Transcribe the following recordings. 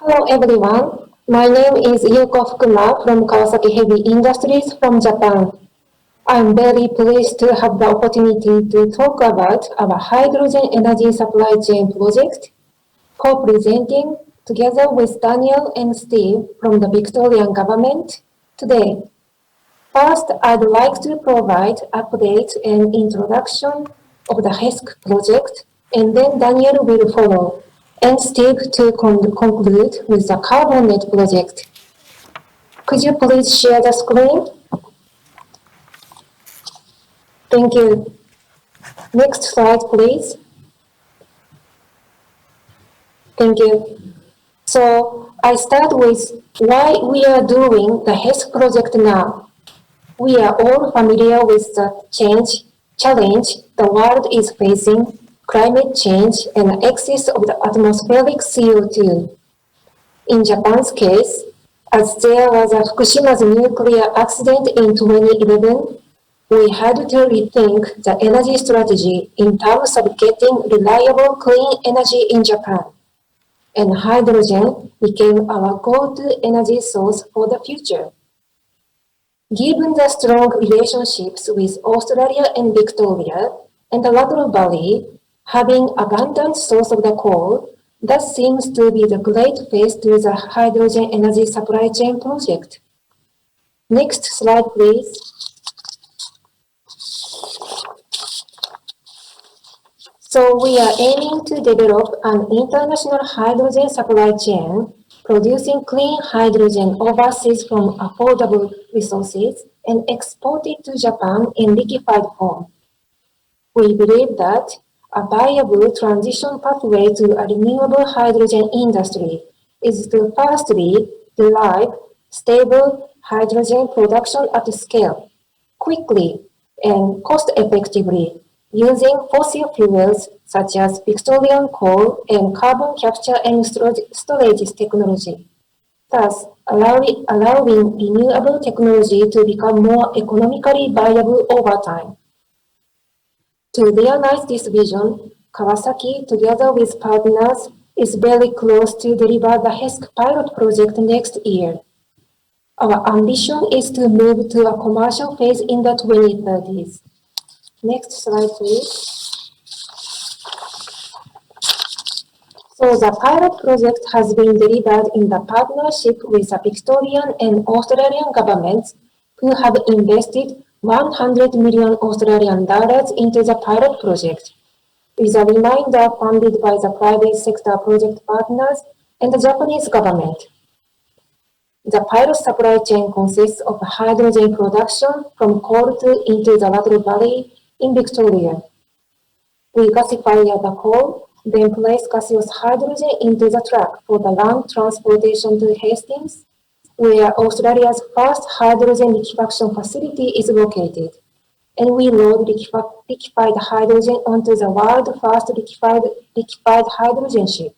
Hello everyone, my name is Yuko FUKUMA from Kawasaki Heavy Industries from Japan. I'm very pleased to have the opportunity to talk about our hydrogen energy supply chain project, co-presenting together with Daniel and Steve from the Victorian government today. First, I'd like to provide updates and introduction of the HESC project, and then Daniel will follow, and Steve to conclude with the Carbonnet Project. Could you please share the screen? Thank you. Next slide, please. Thank you. So I start with why we are doing the HESC project now. We are all familiar with the challenge the world is facing, climate change and excess of the atmospheric CO2. In Japan's case, as there was a Fukushima's nuclear accident in 2011, we had to rethink the energy strategy in terms of getting reliable clean energy in Japan. And hydrogen became our go-to energy source for the future. Given the strong relationships with Australia and Victoria and the Lateral Valley, having abundant source of the coal, that seems to be the great face to the hydrogen energy supply chain project. Next slide, please. So we are aiming to develop an international hydrogen supply chain producing clean hydrogen overseas from affordable resources and export it to Japan in liquefied form. We believe that a viable transition pathway to a renewable hydrogen industry is to firstly derive stable hydrogen production at scale, quickly and cost-effectively, using fossil fuels such as Victorian coal and carbon capture and storage technology, thus allowing renewable technology to become more economically viable over time. To realize this vision, Kawasaki, together with partners, is very close to deliver the HESC pilot project next year. Our ambition is to move to a commercial phase in the 2030s. Next slide, please. So the pilot project has been delivered in the partnership with the Victorian and Australian governments who have invested 100 million Australian dollars into the pilot project, with a remainder funded by the private sector project partners and the Japanese government. The pilot supply chain consists of hydrogen production from coal into the Lateral Valley in Victoria. We gasify the coal, then place gaseous hydrogen into the truck for the land transportation to Hastings, where Australia's first hydrogen liquefaction facility is located, and we load liquefied hydrogen onto the world's first liquefied hydrogen ship.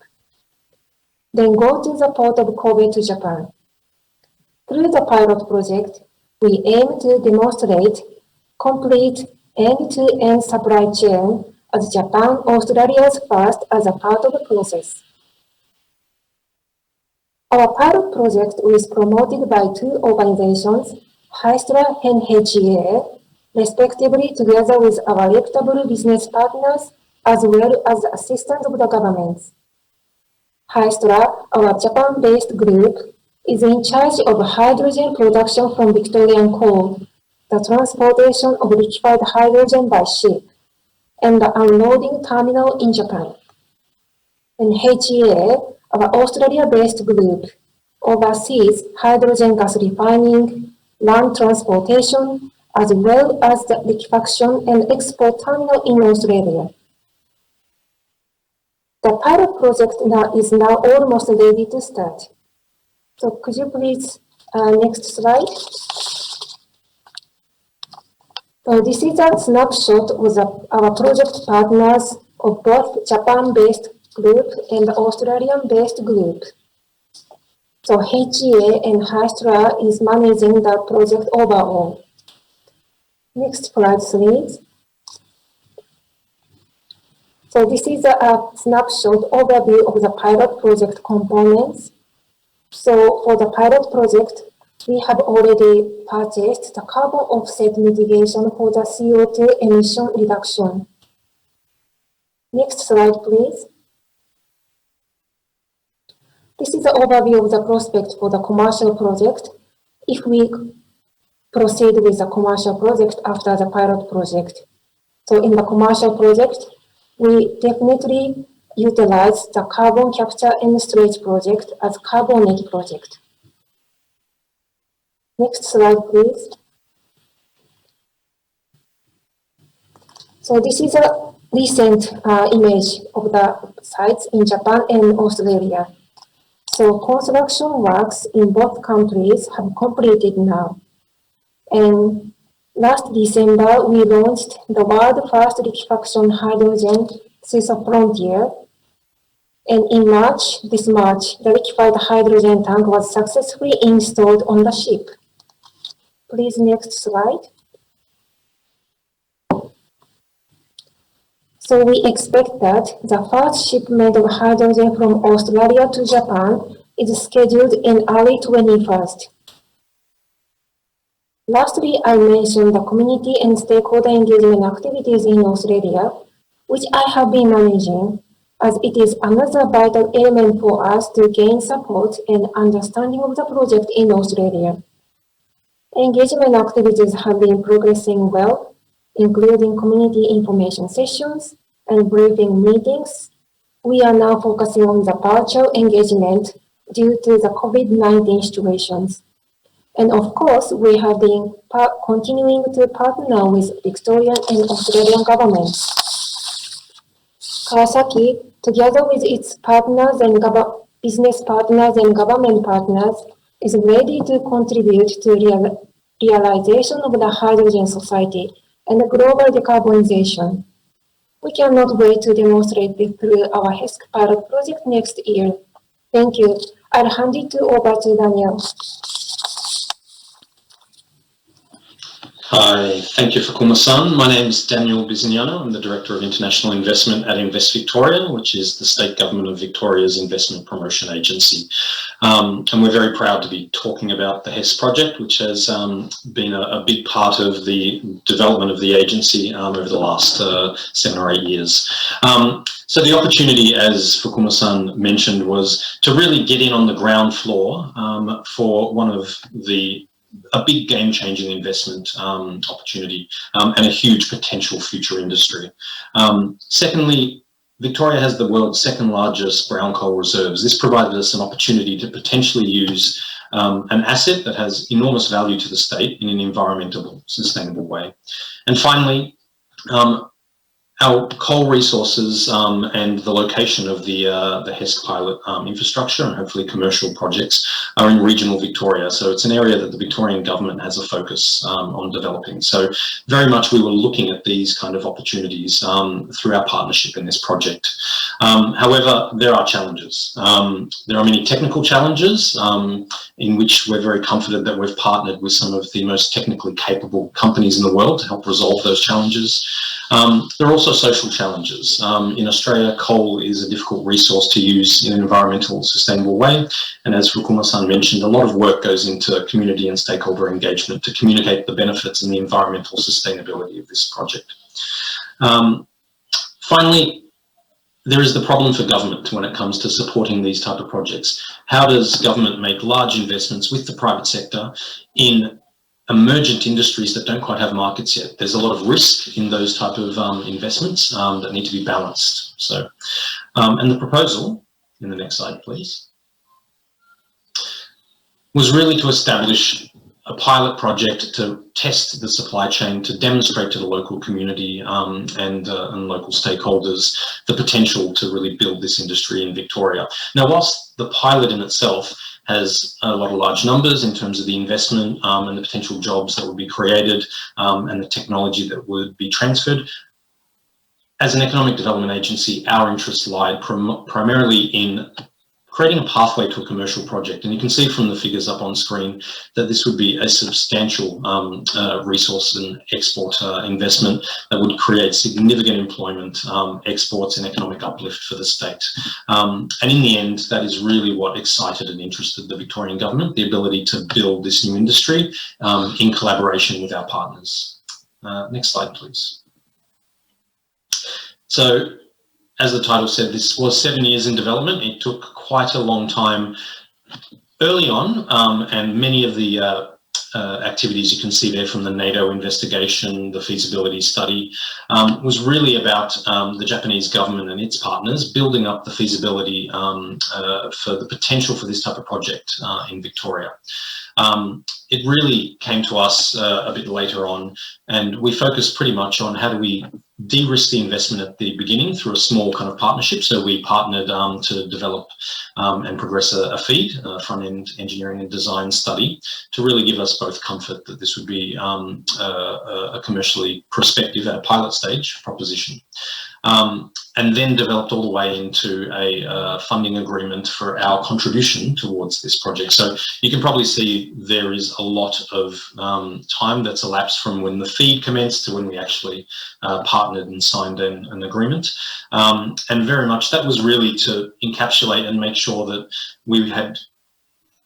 Then go to the port of Kobe to Japan. Through the pilot project, we aim to demonstrate complete end-to-end supply chain as Japan, Australia's first as a part of the process. Our pilot project is promoted by two organizations, HESC and HESC, respectively, together with our reputable business partners as well as the assistance of the governments. HESC, our Japan-based group, is in charge of hydrogen production from Victorian coal, the transportation of liquefied hydrogen by ship, and the unloading terminal in Japan. And HEA, our Australia-based group, oversees hydrogen gas refining, land transportation, as well as the liquefaction and export terminal in Australia. The pilot project is now almost ready to start. So could you please, next slide. So this is a snapshot of our project partners of both Japan-based group and Australian-based group. So HEA and HESC is managing the project overall. Next slide, please. So this is a snapshot overview of the pilot project components. So for the pilot project, we have already purchased the carbon offset mitigation for the CO2 emission reduction. Next slide, please. This is the overview of the prospect for the commercial project if we proceed with the commercial project after the pilot project. So in the commercial project, we definitely utilize the carbon capture and storage project as Carbonnet Project. Next slide, please. So this is a recent image of the sites in Japan and Australia. So construction works in both countries have completed now. And last December, we launched the world first liquefaction hydrogen Suiza Frontier. And in this March, the liquefied hydrogen tank was successfully installed on the ship. Please, next slide. So we expect that the first shipment of hydrogen from Australia to Japan is scheduled in early 21st. Lastly, I mentioned the community and stakeholder engagement activities in Australia, which I have been managing, as it is another vital element for us to gain support and understanding of the project in Australia. Engagement activities have been progressing well, including community information sessions and briefing meetings. We are now focusing on the virtual engagement due to the COVID-19 situations. And of course, we have been continuing to partner with Victorian and Australian governments. Kawasaki, together with its partners and business partners and government partners, is ready to contribute to realization of the hydrogen society and the global decarbonization. We cannot wait to demonstrate this through our HESC pilot project next year. Thank you. I'll hand it over to Daniel. Hi, thank you, FUKUMA-san. My name is Daniel BISIGNANO. I'm the Director of International Investment at Invest Victoria, which is the State Government of Victoria's investment promotion agency. And we're very proud to be talking about the HESC project, which has been a big part of the development of the agency over the last 7 or 8 years. So the opportunity, as FUKUMA-san mentioned, was to really get in on the ground floor for one of a big game-changing investment opportunity and a huge potential future industry. Secondly, Victoria has the world's second largest brown coal reserves. This provided us an opportunity to potentially use an asset that has enormous value to the state in an environmental, sustainable way. And finally, our coal resources and the location of the HESC pilot infrastructure and hopefully commercial projects are in regional Victoria. So it's an area that the Victorian government has a focus on developing. So very much we were looking at these kind of opportunities through our partnership in this project. However, there are challenges. There are many technical challenges in which we're very confident that we've partnered with some of the most technically capable companies in the world to help resolve those challenges. There are also social challenges. In Australia, coal is a difficult resource to use in an environmental, sustainable way. And as FUKUMA-san mentioned, a lot of work goes into community and stakeholder engagement to communicate the benefits and the environmental sustainability of this project. Finally, there is the problem for government when it comes to supporting these type of projects. How does government make large investments with the private sector in emergent industries that don't quite have markets yet? There's a lot of risk in those type of investments that need to be balanced. So, and the proposal, in the next slide, please, was really to establish a pilot project to test the supply chain, to demonstrate to the local community and local stakeholders the potential to really build this industry in Victoria. Now, whilst the pilot in itself has a lot of large numbers in terms of the investment and the potential jobs that would be created and the technology that would be transferred, as an economic development agency, our interests lie primarily in creating a pathway to a commercial project. And you can see from the figures up on screen that this would be a substantial resource and export investment that would create significant employment, exports and economic uplift for the state. And in the end, that is really what excited and interested the Victorian government, the ability to build this new industry in collaboration with our partners. Next slide, please. So, as the title said, this was 7 years in development. It took quite a long time early on, and many of the activities you can see there from the NATO investigation, the feasibility study, was really about the Japanese government and its partners building up the feasibility for the potential for this type of project in Victoria. It really came to us a bit later on, and we focused pretty much on how do we de-risk the investment at the beginning through a small kind of partnership. So we partnered to develop and progress a FEED, front-end engineering and design study, to really give us both comfort that this would be a commercially prospective at a pilot stage proposition. And then developed all the way into a funding agreement for our contribution towards this project. So you can probably see there is a lot of time that's elapsed from when the FEED commenced to when we actually partnered and signed an agreement. And very much that was really to encapsulate and make sure that we had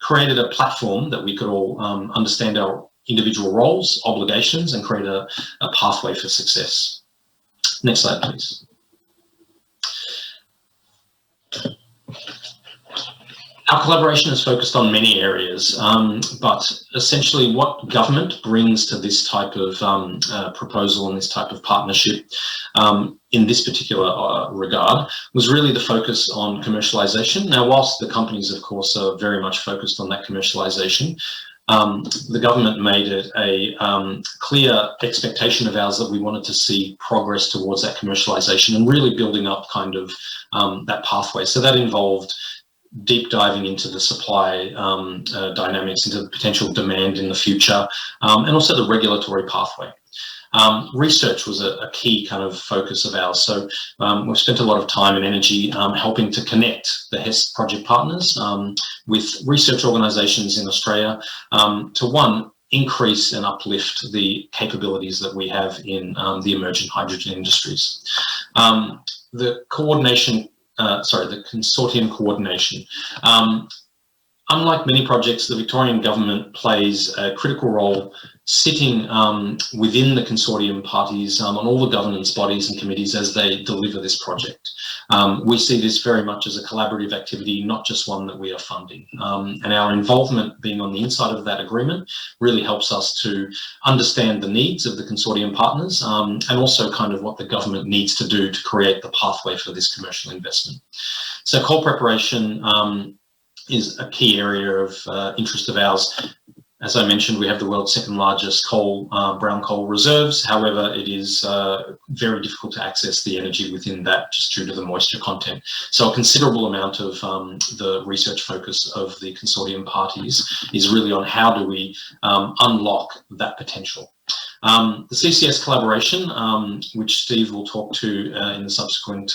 created a platform that we could all understand our individual roles, obligations, and create a pathway for success. Next slide, please. Our collaboration is focused on many areas, but essentially what government brings to this type of proposal and this type of partnership in this particular regard was really the focus on commercialization. Now, whilst the companies, of course, are very much focused on that commercialization, the government made it a clear expectation of ours that we wanted to see progress towards that commercialization and really building up kind of that pathway. So that involved deep diving into the supply dynamics, into the potential demand in the future, and also the regulatory pathway. Research was a key kind of focus of ours. So we've spent a lot of time and energy helping to connect the HESC project partners with research organisations in Australia to, one, increase and uplift the capabilities that we have in the emerging hydrogen industries. The consortium coordination. Unlike many projects, the Victorian government plays a critical role sitting within the consortium parties on all the governance bodies and committees as they deliver this project. We see this very much as a collaborative activity, not just one that we are funding. And our involvement being on the inside of that agreement really helps us to understand the needs of the consortium partners and also kind of what the government needs to do to create the pathway for this commercial investment. So coal preparation is a key area of interest of ours. As I mentioned, we have the world's second largest brown coal reserves. However, it is very difficult to access the energy within that just due to the moisture content. So a considerable amount of the research focus of the consortium parties is really on how do we unlock that potential. The CCS collaboration, which Steve will talk to in the subsequent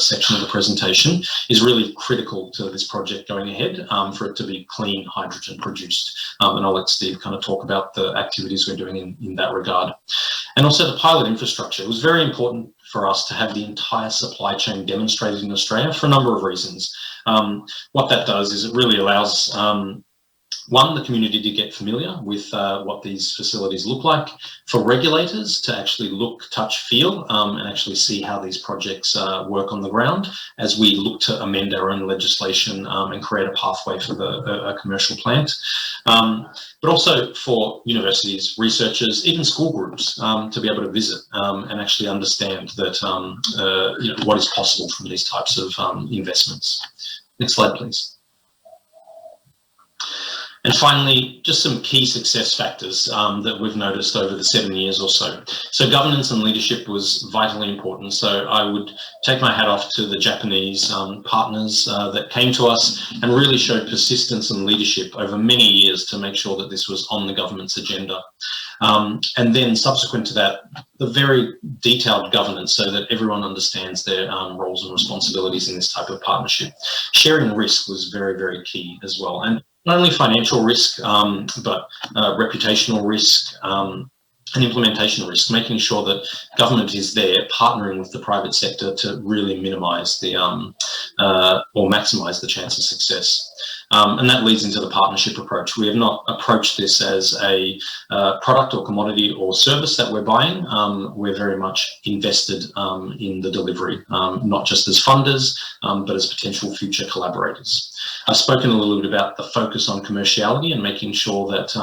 section of the presentation, is really critical to this project going ahead for it to be clean hydrogen produced. And I'll let Steve kind of talk about the activities we're doing in that regard. And also the pilot infrastructure. It was very important for us to have the entire supply chain demonstrated in Australia for a number of reasons. What that does is it really allows one, the community to get familiar with what these facilities look like, for regulators to actually look, touch, feel, and actually see how these projects work on the ground as we look to amend our own legislation and create a pathway for a commercial plant. But also for universities, researchers, even school groups to be able to visit and actually understand that what is possible from these types of investments. Next slide, please. And finally, just some key success factors that we've noticed over the 7 years or so. So governance and leadership was vitally important. So I would take my hat off to the Japanese partners that came to us and really showed persistence and leadership over many years to make sure that this was on the government's agenda. And then subsequent to that, the very detailed governance so that everyone understands their roles and responsibilities in this type of partnership. Sharing risk was very, very key as well. And not only financial risk, but reputational risk and implementation risk, making sure that government is there partnering with the private sector to really minimize the or maximize the chance of success. And that leads into the partnership approach. We have not approached this as a product or commodity or service that we're buying. We're very much invested in the delivery, not just as funders, but as potential future collaborators. I've spoken a little bit about the focus on commerciality and making sure that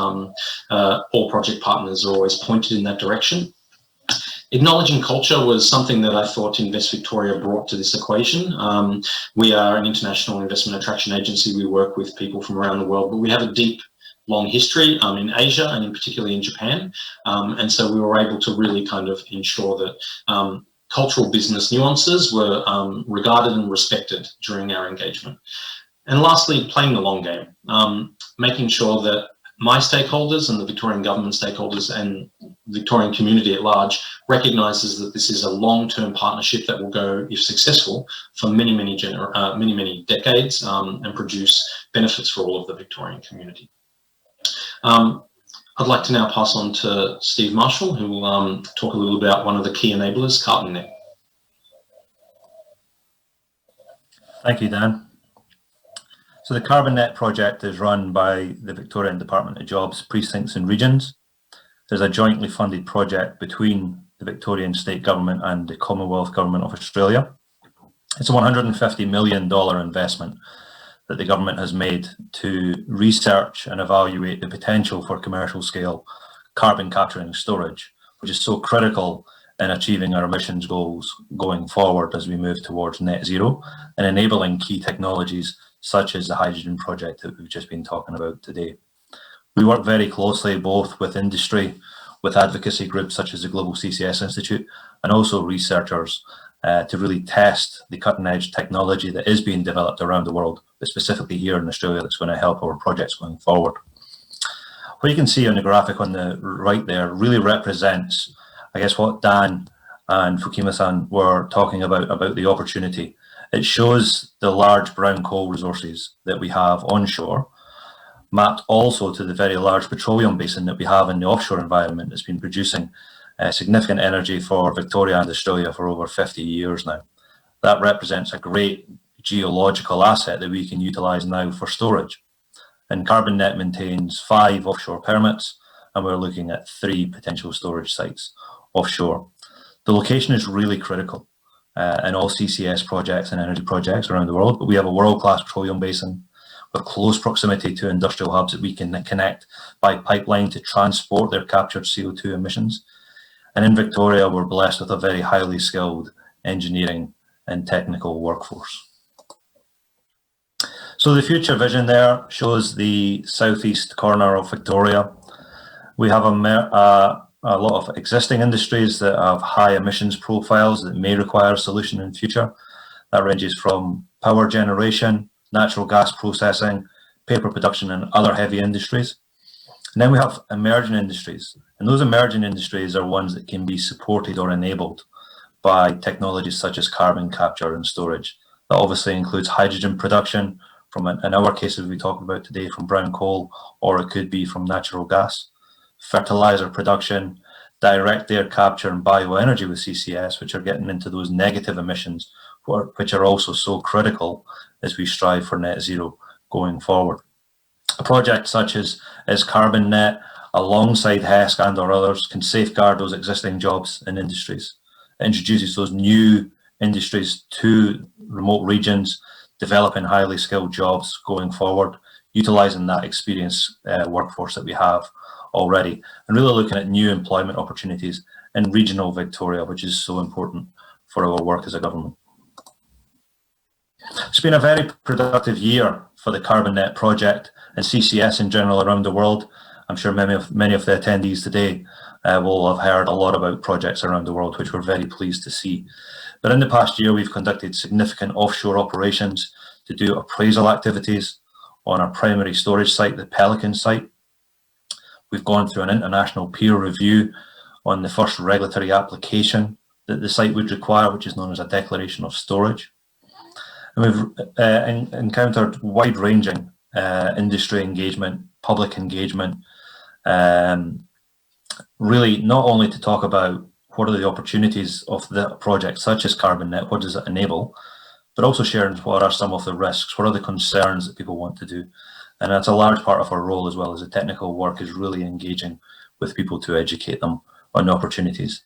all project partners are always pointed in that direction. Acknowledging culture was something that I thought Invest Victoria brought to this equation. We are an international investment attraction agency. We work with people from around the world, but we have a deep, long history in Asia and in particularly in Japan. And so we were able to really kind of ensure that cultural business nuances were regarded and respected during our engagement. And lastly, playing the long game, making sure that my stakeholders and the Victorian government stakeholders and Victorian community at large recognises that this is a long-term partnership that will go, if successful, for many, many decades and produce benefits for all of the Victorian community. I'd like to now pass on to Steve Marshall, who will talk a little about one of the key enablers, Carbonnet. Thank you, Dan. So the Carbonnet Project is run by the Victorian Department of Jobs, Precincts and Regions. There's a jointly funded project between the Victorian State Government and the Commonwealth Government of Australia. It's a $150 million investment that the government has made to research and evaluate the potential for commercial scale carbon capture and storage, which is so critical in achieving our emissions goals going forward as we move towards net zero and enabling key technologies such as the hydrogen project that we've just been talking about today. We work very closely both with industry, with advocacy groups such as the Global CCS Institute, and also researchers to really test the cutting edge technology that is being developed around the world, but specifically here in Australia, that's going to help our projects going forward. What you can see on the graphic on the right there really represents, I guess, what Dan and Fukuma-san were talking about the opportunity. It shows the large brown coal resources that we have onshore, mapped also to the very large petroleum basin that we have in the offshore environment that's been producing significant energy for Victoria and Australia for over 50 years now. That represents a great geological asset that we can utilise now for storage. And Carbonnet maintains 5 offshore permits, and we're looking at 3 potential storage sites offshore. The location is really critical in all CCS projects and energy projects around the world, but we have a world-class petroleum basin with close proximity to industrial hubs that we can connect by pipeline to transport their captured CO2 emissions. And in Victoria, we're blessed with a very highly skilled engineering and technical workforce. So the future vision there shows the southeast corner of Victoria. We have a lot of existing industries that have high emissions profiles that may require a solution in the future. That ranges from power generation, natural gas processing, paper production, and other heavy industries. And then we have emerging industries. And those emerging industries are ones that can be supported or enabled by technologies such as carbon capture and storage. That obviously includes hydrogen production from, in our cases we talked about today, from brown coal, or it could be from natural gas. Fertilizer production, direct air capture and bioenergy with CCS, which are getting into those negative emissions, which are also so critical as we strive for net zero going forward. A project such as Carbonnet, alongside HESC and or others, can safeguard those existing jobs in industries. It introduces those new industries to remote regions, developing highly skilled jobs going forward, utilising that experienced workforce that we have already, and really looking at new employment opportunities in regional Victoria, which is so important for our work as a government. It's been a very productive year for the Carbonnet Project and CCS in general around the world. I'm sure many of the attendees today will have heard a lot about projects around the world, which we're very pleased to see. But in the past year, we've conducted significant offshore operations to do appraisal activities on our primary storage site, the Pelican site. We've gone through an international peer review on the first regulatory application that the site would require, which is known as a declaration of storage. And we've encountered wide-ranging industry engagement, public engagement, really not only to talk about what are the opportunities of the project such as Carbonnet, what does it enable, but also sharing what are some of the risks, what are the concerns that people want to do. And that's a large part of our role, as well as the technical work, is really engaging with people to educate them on the opportunities.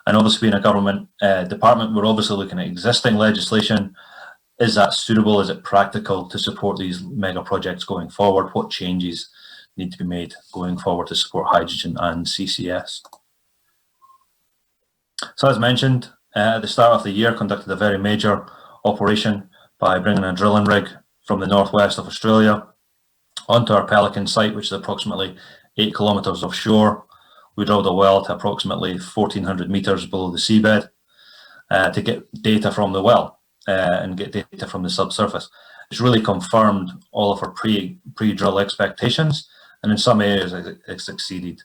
And obviously being a government department, we're obviously looking at existing legislation. Is that suitable? Is it practical to support these mega projects going forward? What changes need to be made going forward to support hydrogen and CCS? So as mentioned, at the start of the year, conducted a very major operation by bringing a drilling rig from the northwest of Australia onto our Pelican site, which is approximately 8 kilometres offshore. We drilled a well to approximately 1,400 metres below the seabed to get data from the well and get data from the subsurface. It's really confirmed all of our pre-drill expectations, and in some areas it's exceeded.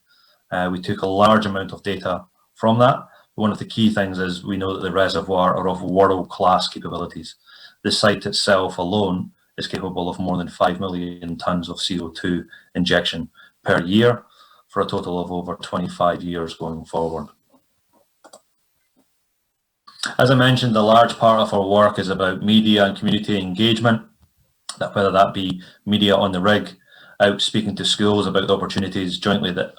We took a large amount of data from that. One of the key things is we know that the reservoir are of world-class capabilities. The site itself alone is capable of more than 5 million tonnes of CO2 injection per year for a total of over 25 years going forward. As I mentioned, a large part of our work is about media and community engagement, whether that be media on the rig, out speaking to schools about the opportunities jointly that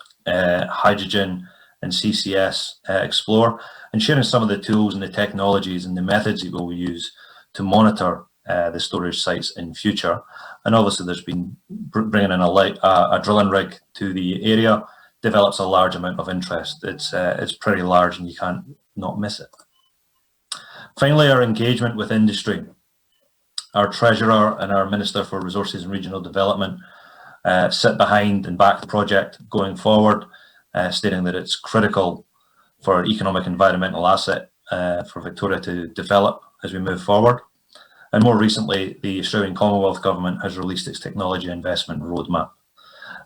hydrogen and CCS explore, and sharing some of the tools and the technologies and the methods that we'll use to monitor the storage sites in future. And obviously there's been bringing in a drilling rig to the area develops a large amount of interest. It's pretty large and you can't not miss it. Finally, our engagement with industry. Our Treasurer and our Minister for Resources and Regional Development sit behind and back the project going forward, stating that it's critical for economic environmental asset for Victoria to develop as we move forward. And more recently, the Australian Commonwealth Government has released its Technology Investment Roadmap.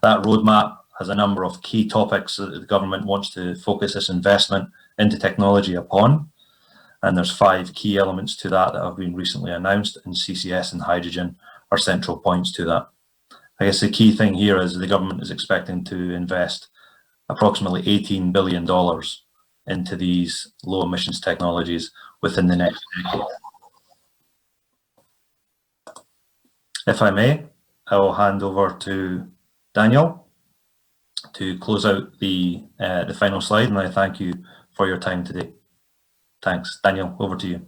That roadmap has a number of key topics that the government wants to focus its investment into technology upon. And there's 5 key elements to that have been recently announced, and CCS and hydrogen are central points to that. I guess the key thing here is the government is expecting to invest approximately $18 billion into these low emissions technologies within the next decade. If I may, I will hand over to Daniel to close out the final slide, and I thank you for your time today. Thanks. Daniel, over to you.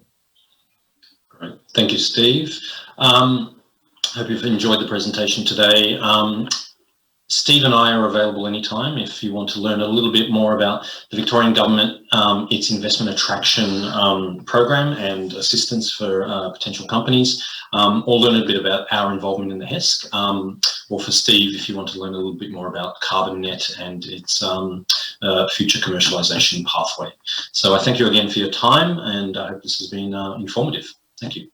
Great. Thank you, Steve. Hope you've enjoyed the presentation today. Steve and I are available anytime if you want to learn a little bit more about the Victorian Government, its investment attraction program and assistance for potential companies, or learn a bit about our involvement in the HESC, or for Steve if you want to learn a little bit more about Carbonnet and its future commercialisation pathway. So I thank you again for your time, and I hope this has been informative. Thank you.